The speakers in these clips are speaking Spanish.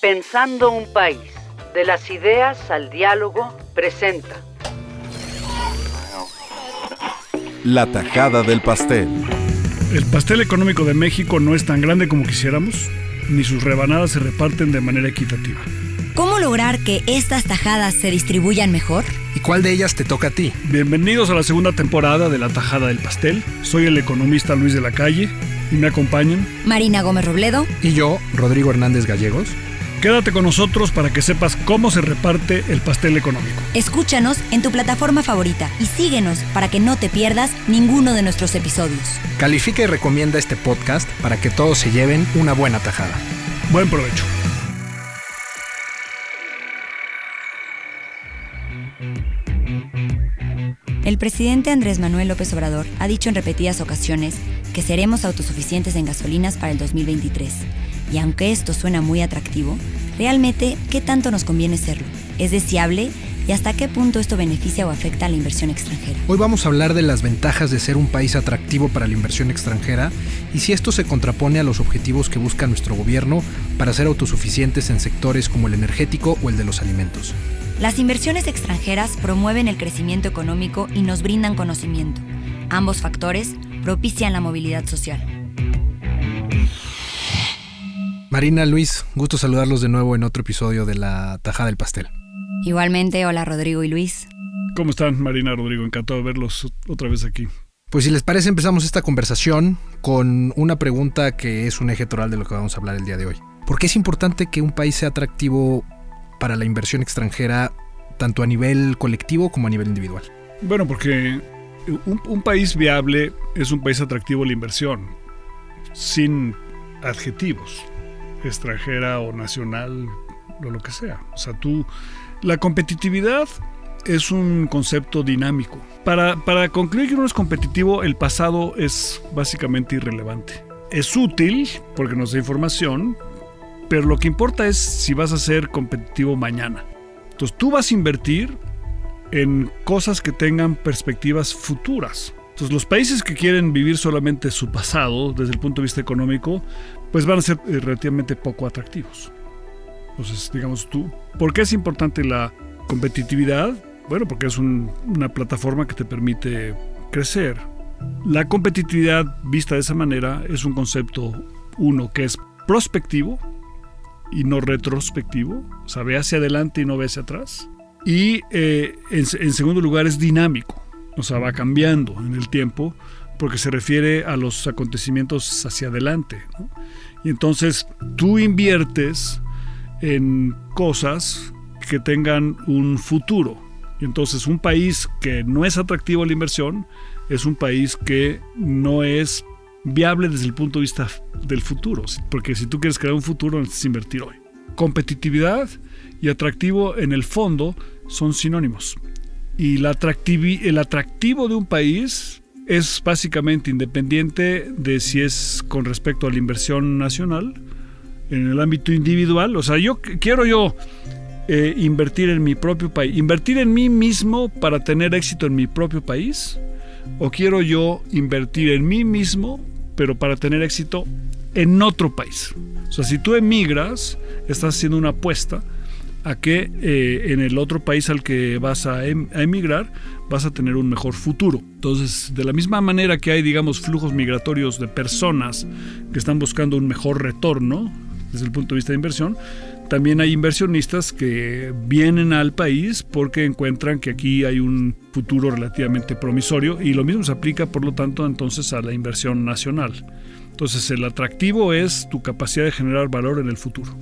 Pensando un país, de las ideas al diálogo, presenta La tajada del pastel. El pastel económico de México no es tan grande como quisiéramos, ni sus rebanadas se reparten de manera equitativa. ¿Cómo lograr que estas tajadas se distribuyan mejor? ¿Y cuál de ellas te toca a ti? Bienvenidos a la segunda temporada de La tajada del pastel. Soy el economista Luis de la Calle y me acompañan Marina Gómez Robledo Y yo, Rodrigo Hernández Gallegos. Quédate con nosotros para que sepas cómo se reparte el pastel económico. Escúchanos en tu plataforma favorita y síguenos para que no te pierdas ninguno de nuestros episodios. Califica y recomienda este podcast para que todos se lleven una buena tajada. Buen provecho. El presidente Andrés Manuel López Obrador ha dicho en repetidas ocasiones que seremos autosuficientes en gasolinas para el 2023. Y aunque esto suena muy atractivo, realmente, ¿qué tanto nos conviene serlo? ¿Es deseable? ¿Y hasta qué punto esto beneficia o afecta a la inversión extranjera? Hoy vamos a hablar de las ventajas de ser un país atractivo para la inversión extranjera y si esto se contrapone a los objetivos que busca nuestro gobierno para ser autosuficientes en sectores como el energético o el de los alimentos. Las inversiones extranjeras promueven el crecimiento económico y nos brindan conocimiento. Ambos factores propician la movilidad social. Marina, Luis, gusto saludarlos de nuevo en otro episodio de La tajada del pastel. Igualmente, hola Rodrigo y Luis. ¿Cómo están, Marina, Rodrigo? Encantado de verlos otra vez aquí. Pues si les parece, empezamos esta conversación con una pregunta que es un eje toral de lo que vamos a hablar el día de hoy. ¿Por qué es importante que un país sea atractivo para la inversión extranjera, tanto a nivel colectivo como a nivel individual? Bueno, porque un país viable es un país atractivo a la inversión, sin adjetivos, extranjera o nacional o lo que sea. O sea, la competitividad es un concepto dinámico. Para concluir que uno es competitivo, el pasado es básicamente irrelevante. Es útil porque nos da información, pero lo que importa es si vas a ser competitivo mañana. Entonces tú vas a invertir en cosas que tengan perspectivas futuras. Entonces los países que quieren vivir solamente su pasado desde el punto de vista económico, pues van a ser relativamente poco atractivos. Entonces, digamos tú, ¿por qué es importante la competitividad? Bueno, porque es una plataforma que te permite crecer. La competitividad vista de esa manera es un concepto, uno, que es prospectivo y no retrospectivo, o sea, ve hacia adelante y no ve hacia atrás. Y en segundo lugar es dinámico, o sea, va cambiando en el tiempo porque se refiere a los acontecimientos hacia adelante, ¿no? Y entonces tú inviertes en cosas que tengan un futuro. Y entonces un país que no es atractivo a la inversión es un país que no es viable desde el punto de vista del futuro, porque si tú quieres crear un futuro necesitas invertir hoy. Competitividad y atractivo en el fondo son sinónimos. Y el atractivo de un país es básicamente independiente de si es con respecto a la inversión nacional, en el ámbito individual. O sea, quiero invertir en mi propio país, invertir en mí mismo para tener éxito en mi propio país, o quiero yo invertir en mí mismo pero para tener éxito en otro país. O sea, si tú emigras, estás haciendo una apuesta a que en el otro país al que vas a emigrar vas a tener un mejor futuro. Entonces, de la misma manera que hay, digamos, flujos migratorios de personas que están buscando un mejor retorno desde el punto de vista de inversión, también hay inversionistas que vienen al país porque encuentran que aquí hay un futuro relativamente promisorio, y lo mismo se aplica, por lo tanto, entonces a la inversión nacional. Entonces, el atractivo es tu capacidad de generar valor en el futuro.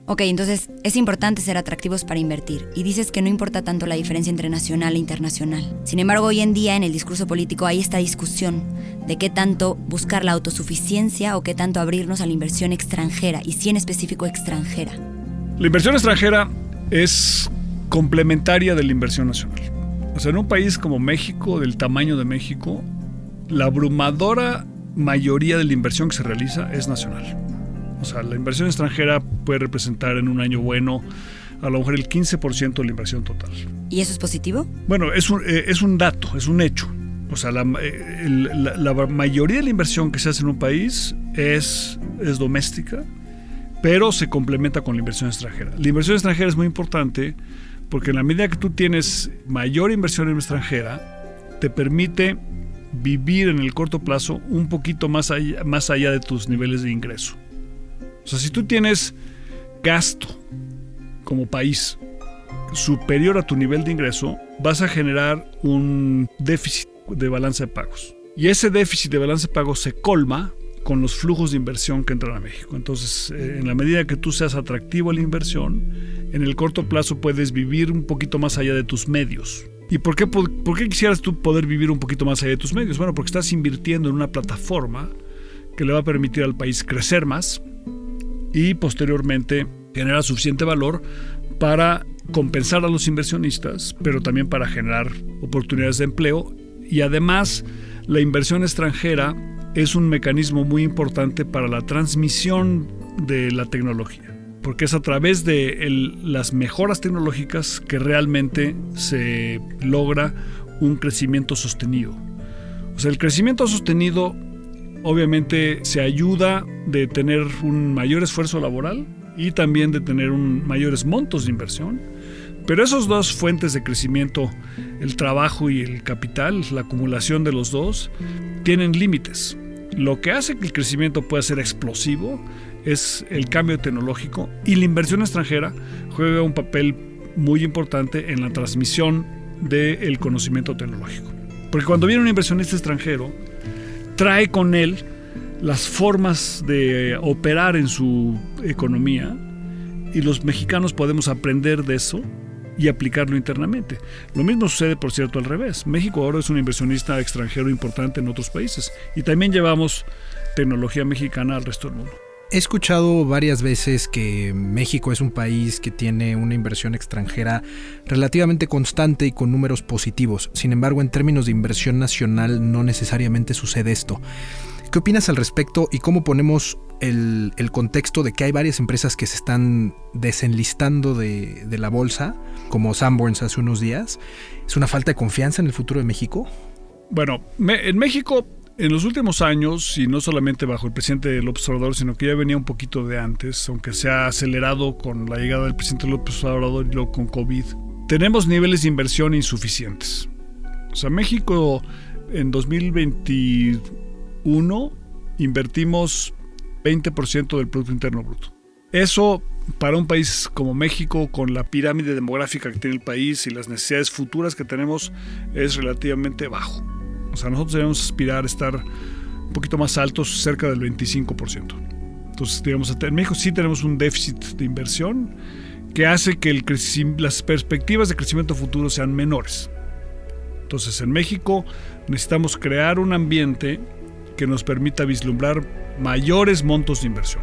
Ok, entonces es importante ser atractivos para invertir, y dices que no importa tanto la diferencia entre nacional e internacional. Sin embargo, hoy en día en el discurso político hay esta discusión de qué tanto buscar la autosuficiencia o qué tanto abrirnos a la inversión extranjera, y si en específico extranjera. La inversión extranjera es complementaria de la inversión nacional. O sea, en un país como México, del tamaño de México, la abrumadora mayoría de la inversión que se realiza es nacional. O sea, la inversión extranjera puede representar en un año bueno a lo mejor el 15% de la inversión total. ¿Y eso es positivo? Bueno, es un dato, es un hecho. O sea, la mayoría de la inversión que se hace en un país es doméstica, pero se complementa con la inversión extranjera. La inversión extranjera es muy importante porque en la medida que tú tienes mayor inversión en extranjera, te permite vivir en el corto plazo un poquito más allá de tus niveles de ingreso. O sea, si tú tienes gasto como país superior a tu nivel de ingreso, vas a generar un déficit de balanza de pagos. Y ese déficit de balanza de pagos se colma con los flujos de inversión que entran a México. Entonces, en la medida que tú seas atractivo a la inversión, en el corto plazo puedes vivir un poquito más allá de tus medios. ¿Y por qué quisieras tú poder vivir un poquito más allá de tus medios? Bueno, porque estás invirtiendo en una plataforma que le va a permitir al país crecer más y posteriormente generar suficiente valor para compensar a los inversionistas, pero también para generar oportunidades de empleo. Y además, la inversión extranjera es un mecanismo muy importante para la transmisión de la tecnología, porque es a través de las mejoras tecnológicas que realmente se logra un crecimiento sostenido. O sea, el crecimiento sostenido obviamente se ayuda de tener un mayor esfuerzo laboral y también de tener mayores montos de inversión. Pero esas dos fuentes de crecimiento, el trabajo y el capital, la acumulación de los dos, tienen límites. Lo que hace que el crecimiento pueda ser explosivo es el cambio tecnológico, y la inversión extranjera juega un papel muy importante en la transmisión del conocimiento tecnológico. Porque cuando viene un inversionista extranjero, trae con él las formas de operar en su economía, y los mexicanos podemos aprender de eso y aplicarlo internamente. Lo mismo sucede, por cierto, al revés. México ahora es un inversionista extranjero importante en otros países, y también llevamos tecnología mexicana al resto del mundo. He escuchado varias veces que México es un país que tiene una inversión extranjera relativamente constante y con números positivos. Sin embargo, en términos de inversión nacional no necesariamente sucede esto. ¿Qué opinas al respecto y cómo ponemos el contexto de que hay varias empresas que se están desenlistando de la bolsa, como Sanborns hace unos días? ¿Es una falta de confianza en el futuro de México? Bueno, en México, en los últimos años, y no solamente bajo el presidente López Obrador, sino que ya venía un poquito de antes, aunque se ha acelerado con la llegada del presidente López Obrador y luego con COVID, tenemos niveles de inversión insuficientes. O sea, México en 2021 invertimos 20% del Producto Interno Bruto. Eso, para un país como México, con la pirámide demográfica que tiene el país y las necesidades futuras que tenemos, es relativamente bajo. O sea, nosotros debemos aspirar a estar un poquito más altos, cerca del 25%. Entonces, digamos, en México sí tenemos un déficit de inversión que hace que las perspectivas de crecimiento futuro sean menores. Entonces, en México necesitamos crear un ambiente que nos permita vislumbrar mayores montos de inversión.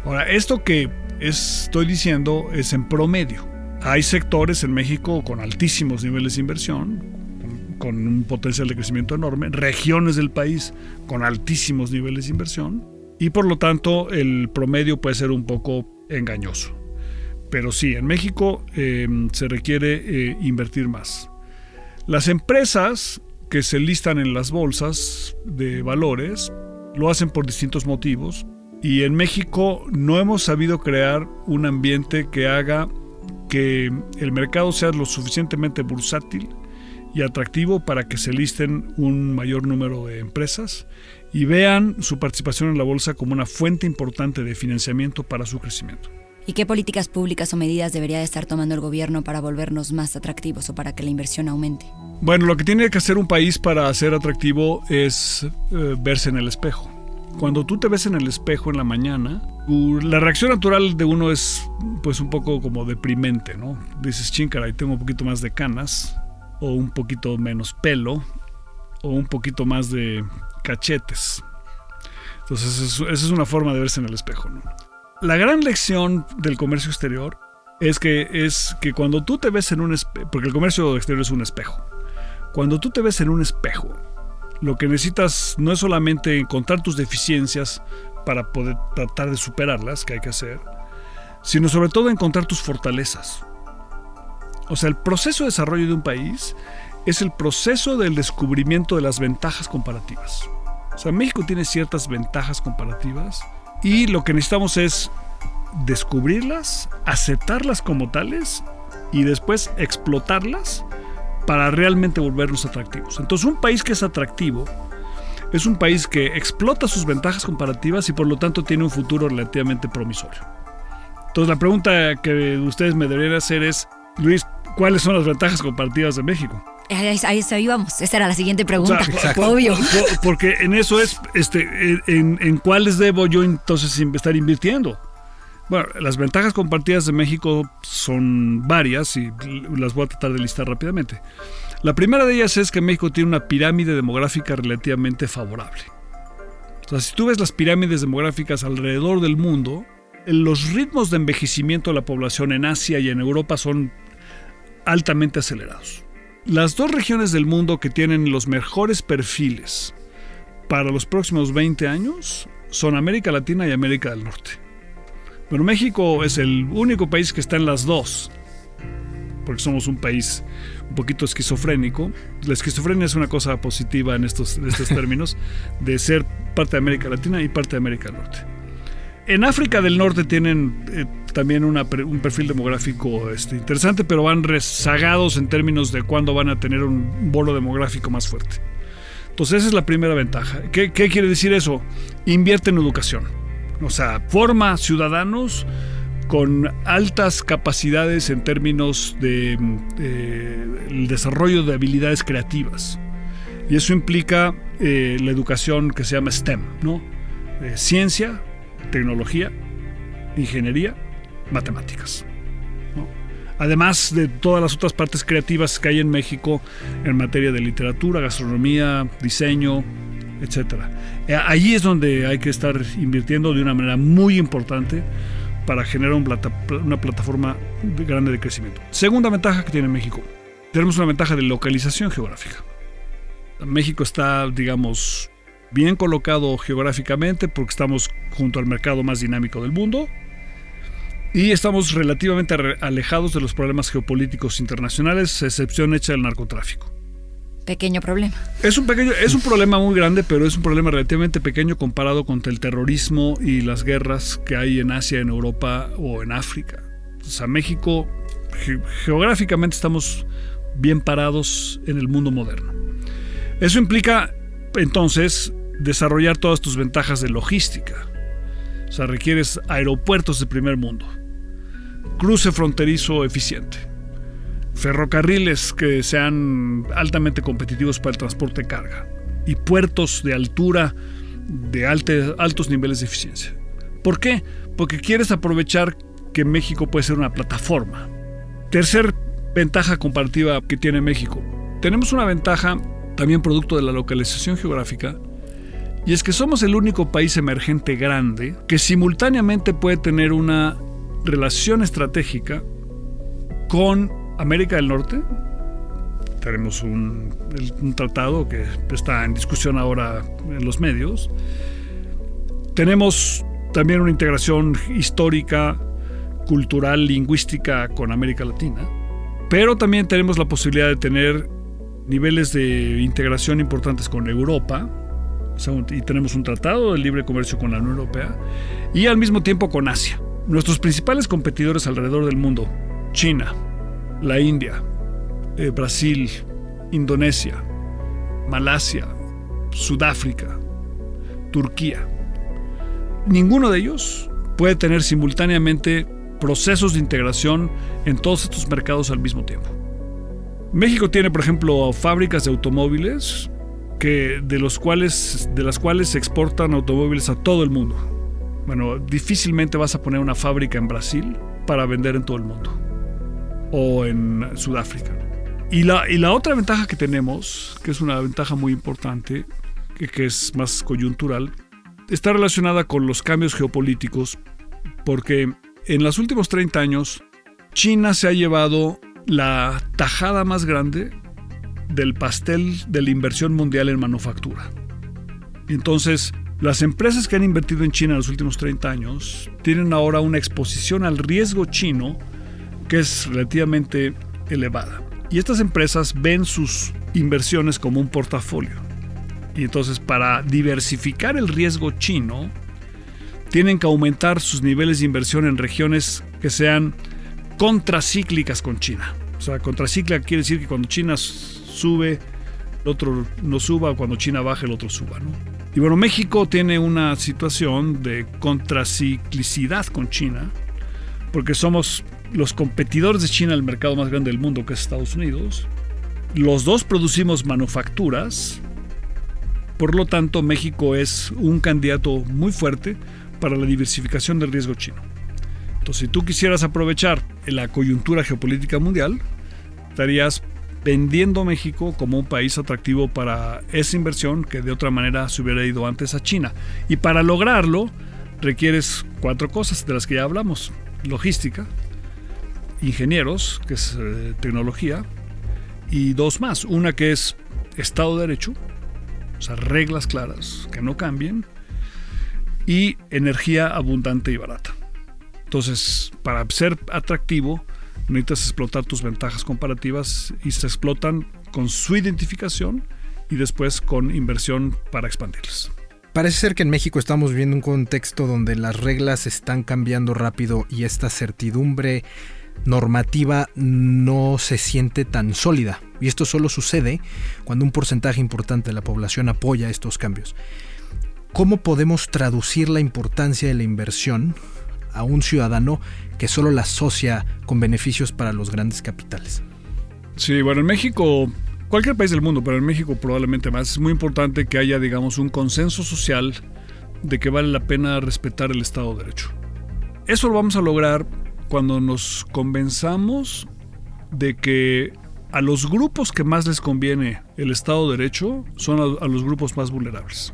Ahora, esto que estoy diciendo es en promedio. Hay sectores en México con altísimos niveles de inversión, con un potencial de crecimiento enorme, regiones del país con altísimos niveles de inversión, y por lo tanto el promedio puede ser un poco engañoso. Pero sí, en México se requiere invertir más. Las empresas que se listan en las bolsas de valores lo hacen por distintos motivos, y en México no hemos sabido crear un ambiente que haga que el mercado sea lo suficientemente bursátil y atractivo para que se listen un mayor número de empresas y vean su participación en la bolsa como una fuente importante de financiamiento para su crecimiento. ¿Y qué políticas públicas o medidas debería estar tomando el gobierno para volvernos más atractivos o para que la inversión aumente? Bueno, lo que tiene que hacer un país para ser atractivo es verse en el espejo. Cuando tú te ves en el espejo en la mañana, la reacción natural de uno es pues un poco como deprimente, ¿no? Dices, caray, tengo un poquito más de canas, o un poquito menos pelo, o un poquito más de cachetes. Entonces, esa es una forma de verse en el espejo, ¿no? La gran lección del comercio exterior es que cuando tú te ves en un espejo, porque el comercio exterior es un espejo, cuando tú te ves en un espejo, lo que necesitas no es solamente encontrar tus deficiencias para poder tratar de superarlas, que hay que hacer, sino sobre todo encontrar tus fortalezas. O sea, el proceso de desarrollo de un país es el proceso del descubrimiento de las ventajas comparativas. O sea, México tiene ciertas ventajas comparativas y lo que necesitamos es descubrirlas, aceptarlas como tales y después explotarlas para realmente volvernos atractivos. Entonces, un país que es atractivo es un país que explota sus ventajas comparativas y por lo tanto tiene un futuro relativamente promisorio. Entonces, la pregunta que ustedes me deberían hacer es, Luis, ¿cuáles son las ventajas comparativas de México? Ahí vamos, esa era la siguiente pregunta. O sea, obvio. Porque en eso es, en cuáles debo yo entonces estar invirtiendo. Bueno, las ventajas compartidas de México son varias y las voy a tratar de listar rápidamente. La primera de ellas es que México tiene una pirámide demográfica relativamente favorable. O sea, si tú ves las pirámides demográficas alrededor del mundo, los ritmos de envejecimiento de la población en Asia y en Europa son altamente acelerados. Las dos regiones del mundo que tienen los mejores perfiles para los próximos 20 años son América Latina y América del Norte. Pero México es el único país que está en las dos, porque somos un país un poquito esquizofrénico. La esquizofrenia es una cosa positiva en estos términos, de ser parte de América Latina y parte de América del Norte. En África del Norte tienen también un perfil demográfico interesante, pero van rezagados en términos de cuándo van a tener un bolo demográfico más fuerte. Entonces esa es la primera ventaja. ¿Qué quiere decir eso? Invierte en educación. O sea, forma ciudadanos con altas capacidades en términos de el desarrollo de habilidades creativas. Y eso implica la educación que se llama STEM, ¿no? Ciencia, tecnología, ingeniería, matemáticas, ¿no? Además de todas las otras partes creativas que hay en México en materia de literatura, gastronomía, diseño, etcétera. Allí es donde hay que estar invirtiendo de una manera muy importante para generar una plataforma grande de crecimiento. Segunda ventaja que tiene México. Tenemos una ventaja de localización geográfica. México está, digamos, bien colocado geográficamente porque estamos junto al mercado más dinámico del mundo y estamos relativamente alejados de los problemas geopolíticos internacionales, excepción hecha del narcotráfico. Pequeño problema. Es un problema muy grande, pero es un problema relativamente pequeño comparado con el terrorismo y las guerras que hay en Asia, en Europa o en África. O sea, México, geográficamente estamos bien parados en el mundo moderno. Eso implica, entonces, desarrollar todas tus ventajas de logística. O sea, requieres aeropuertos de primer mundo, cruce fronterizo eficiente, ferrocarriles que sean altamente competitivos para el transporte de carga y puertos de altura de altos niveles de eficiencia. ¿Por qué? Porque quieres aprovechar que México puede ser una plataforma. Tercer ventaja comparativa que tiene México. Tenemos una ventaja también producto de la localización geográfica, y es que somos el único país emergente grande que simultáneamente puede tener una relación estratégica con América del Norte. Tenemos un tratado que está en discusión ahora en los medios. Tenemos también una integración histórica, cultural, lingüística con América Latina. Pero también tenemos la posibilidad de tener niveles de integración importantes con Europa. O sea, y tenemos un tratado de libre comercio con la Unión Europea. Y al mismo tiempo con Asia. Nuestros principales competidores alrededor del mundo: China, la India, Brasil, Indonesia, Malasia, Sudáfrica, Turquía. Ninguno de ellos puede tener simultáneamente procesos de integración en todos estos mercados al mismo tiempo. México tiene, por ejemplo, fábricas de automóviles de las cuales se exportan automóviles a todo el mundo. Bueno, difícilmente vas a poner una fábrica en Brasil para vender en todo el mundo. O en Sudáfrica. Y la otra ventaja que tenemos, que es una ventaja muy importante, que es más coyuntural, está relacionada con los cambios geopolíticos, porque en los últimos 30 años China se ha llevado la tajada más grande del pastel de la inversión mundial en manufactura. Y entonces, las empresas que han invertido en China en los últimos 30 años tienen ahora una exposición al riesgo chino que es relativamente elevada. Y estas empresas ven sus inversiones como un portafolio. Y entonces, para diversificar el riesgo chino, tienen que aumentar sus niveles de inversión en regiones que sean contracíclicas con China. O sea, contracíclica quiere decir que cuando China sube, el otro no suba, o cuando China baja, el otro suba, ¿no? Y bueno, México tiene una situación de contraciclicidad con China, porque somos los competidores de China en el mercado más grande del mundo, que es Estados Unidos. Los dos producimos manufacturas, por lo tanto México es un candidato muy fuerte para la diversificación del riesgo chino. Entonces, si tú quisieras aprovechar la coyuntura geopolítica mundial, estarías vendiendo México como un país atractivo para esa inversión que de otra manera se hubiera ido antes a China. Y para lograrlo requieres 4 cosas de las que ya hablamos: logística, ingenieros, que es tecnología, y 2 más. Una que es Estado de Derecho, o sea, reglas claras que no cambien, y energía abundante y barata. Entonces, para ser atractivo, necesitas explotar tus ventajas comparativas, y se explotan con su identificación y después con inversión para expandirlas. Parece ser que en México estamos viviendo un contexto donde las reglas están cambiando rápido y esta certidumbre normativa no se siente tan sólida. Y esto solo sucede cuando un porcentaje importante de la población apoya estos cambios. ¿Cómo podemos traducir la importancia de la inversión a un ciudadano que solo la asocia con beneficios para los grandes capitales? Sí, bueno, en México, cualquier país del mundo, pero en México probablemente más, es muy importante que haya, digamos, un consenso social de que vale la pena respetar el Estado de Derecho. Eso lo vamos a lograr cuando nos convenzamos de que a los grupos que más les conviene el Estado de Derecho son a los grupos más vulnerables.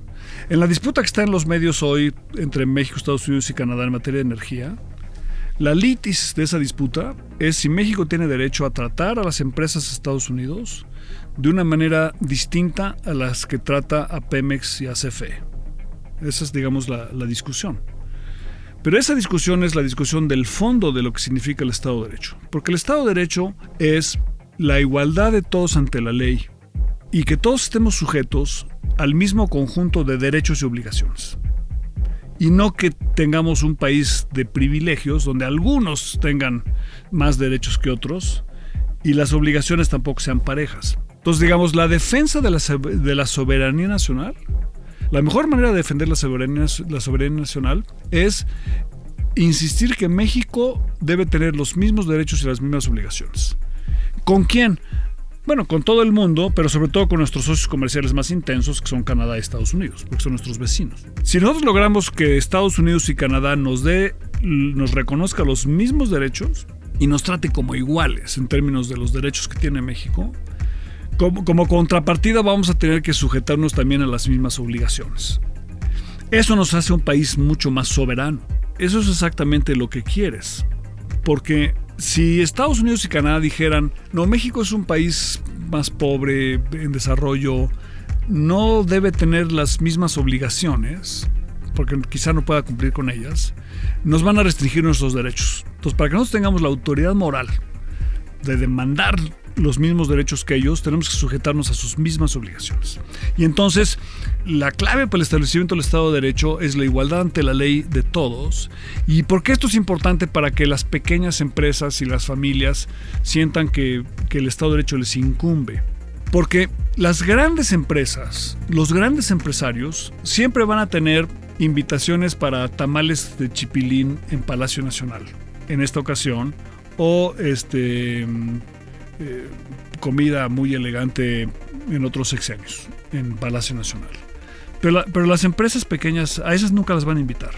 En la disputa que está en los medios hoy entre México, Estados Unidos y Canadá en materia de energía, la litis de esa disputa es si México tiene derecho a tratar a las empresas de Estados Unidos de una manera distinta a las que trata a Pemex y a CFE. Esa es, digamos, la discusión. Pero esa discusión es la discusión del fondo de lo que significa el Estado de Derecho. Porque el Estado de Derecho es la igualdad de todos ante la ley y que todos estemos sujetos al mismo conjunto de derechos y obligaciones. Y no que tengamos un país de privilegios donde algunos tengan más derechos que otros y las obligaciones tampoco sean parejas. Entonces, digamos, la defensa de la soberanía nacional, la mejor manera de defender la soberanía nacional es insistir que México debe tener los mismos derechos y las mismas obligaciones. ¿Con quién? Bueno, con todo el mundo, pero sobre todo con nuestros socios comerciales más intensos, que son Canadá y Estados Unidos, porque son nuestros vecinos. Si nosotros logramos que Estados Unidos y Canadá nos reconozca los mismos derechos y nos trate como iguales en términos de los derechos que tiene México, como contrapartida vamos a tener que sujetarnos también a las mismas obligaciones. Eso nos hace un país mucho más soberano. Eso es exactamente lo que quieres, porque si Estados Unidos y Canadá dijeran, no, México es un país más pobre, en desarrollo, no debe tener las mismas obligaciones, porque quizá no pueda cumplir con ellas, nos van a restringir nuestros derechos. Entonces, para que nosotros tengamos la autoridad moral de demandar los mismos derechos que ellos, tenemos que sujetarnos a sus mismas obligaciones. Y entonces, la clave para el establecimiento del Estado de Derecho es la igualdad ante la ley de todos. ¿Y por qué esto es importante? Para que las pequeñas empresas y las familias sientan que el Estado de Derecho les incumbe. Porque las grandes empresas, los grandes empresarios, siempre van a tener invitaciones para tamales de chipilín en Palacio Nacional, en esta ocasión, o comida muy elegante en otros sexenios en Palacio Nacional. Pero las empresas pequeñas, a esas nunca las van a invitar,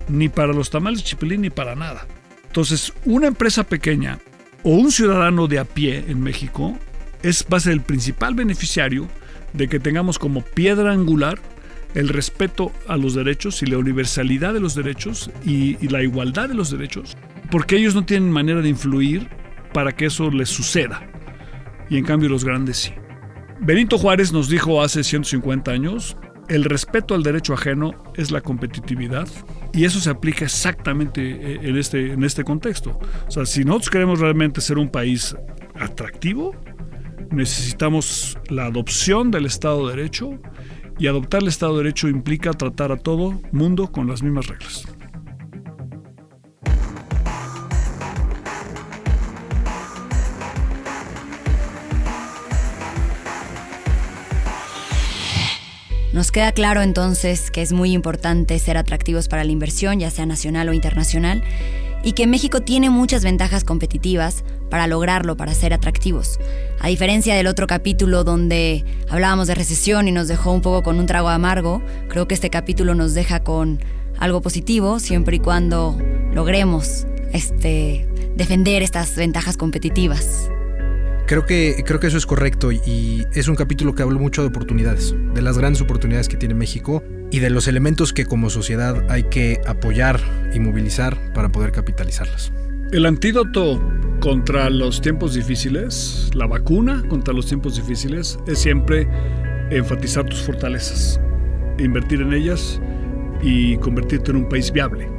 ni para los tamales de chipilín ni para nada. Entonces, una empresa pequeña o un ciudadano de a pie en México va a ser el principal beneficiario de que tengamos como piedra angular el respeto a los derechos y la universalidad de los derechos y la igualdad de los derechos, porque ellos no tienen manera de influir para que eso les suceda, y en cambio los grandes sí. Benito Juárez nos dijo hace 150 años, el respeto al derecho ajeno es la competitividad, y eso se aplica exactamente en este contexto. O sea, si nosotros queremos realmente ser un país atractivo, necesitamos la adopción del Estado de Derecho, y adoptar el Estado de Derecho implica tratar a todo mundo con las mismas reglas. Nos queda claro entonces que es muy importante ser atractivos para la inversión, ya sea nacional o internacional, y que México tiene muchas ventajas competitivas para lograrlo, para ser atractivos. A diferencia del otro capítulo donde hablábamos de recesión y nos dejó un poco con un trago amargo, creo que este capítulo nos deja con algo positivo, siempre y cuando logremos defender estas ventajas competitivas. Creo que eso es correcto y es un capítulo que habla mucho de oportunidades, de las grandes oportunidades que tiene México y de los elementos que como sociedad hay que apoyar y movilizar para poder capitalizarlas. El antídoto contra los tiempos difíciles, la vacuna contra los tiempos difíciles, es siempre enfatizar tus fortalezas, invertir en ellas y convertirte en un país viable.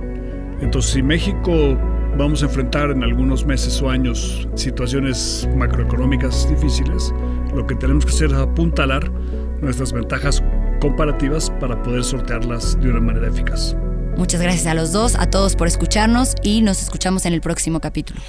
Entonces, si México vamos a enfrentar en algunos meses o años situaciones macroeconómicas difíciles, lo que tenemos que hacer es apuntalar nuestras ventajas comparativas para poder sortearlas de una manera eficaz. Muchas gracias a los dos, a todos por escucharnos y nos escuchamos en el próximo capítulo.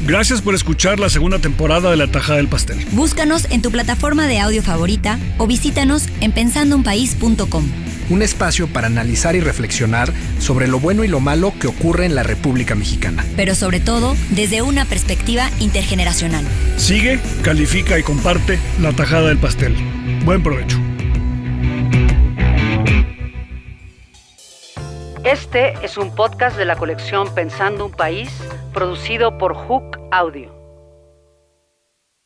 Gracias por escuchar la segunda temporada de La Tajada del Pastel. Búscanos en tu plataforma de audio favorita o visítanos en pensandounpaís.com. Un espacio para analizar y reflexionar sobre lo bueno y lo malo que ocurre en la República Mexicana. Pero sobre todo, desde una perspectiva intergeneracional. Sigue, califica y comparte La Tajada del Pastel. Buen provecho. Este es un podcast de la colección Pensando un País, producido por Hook Audio.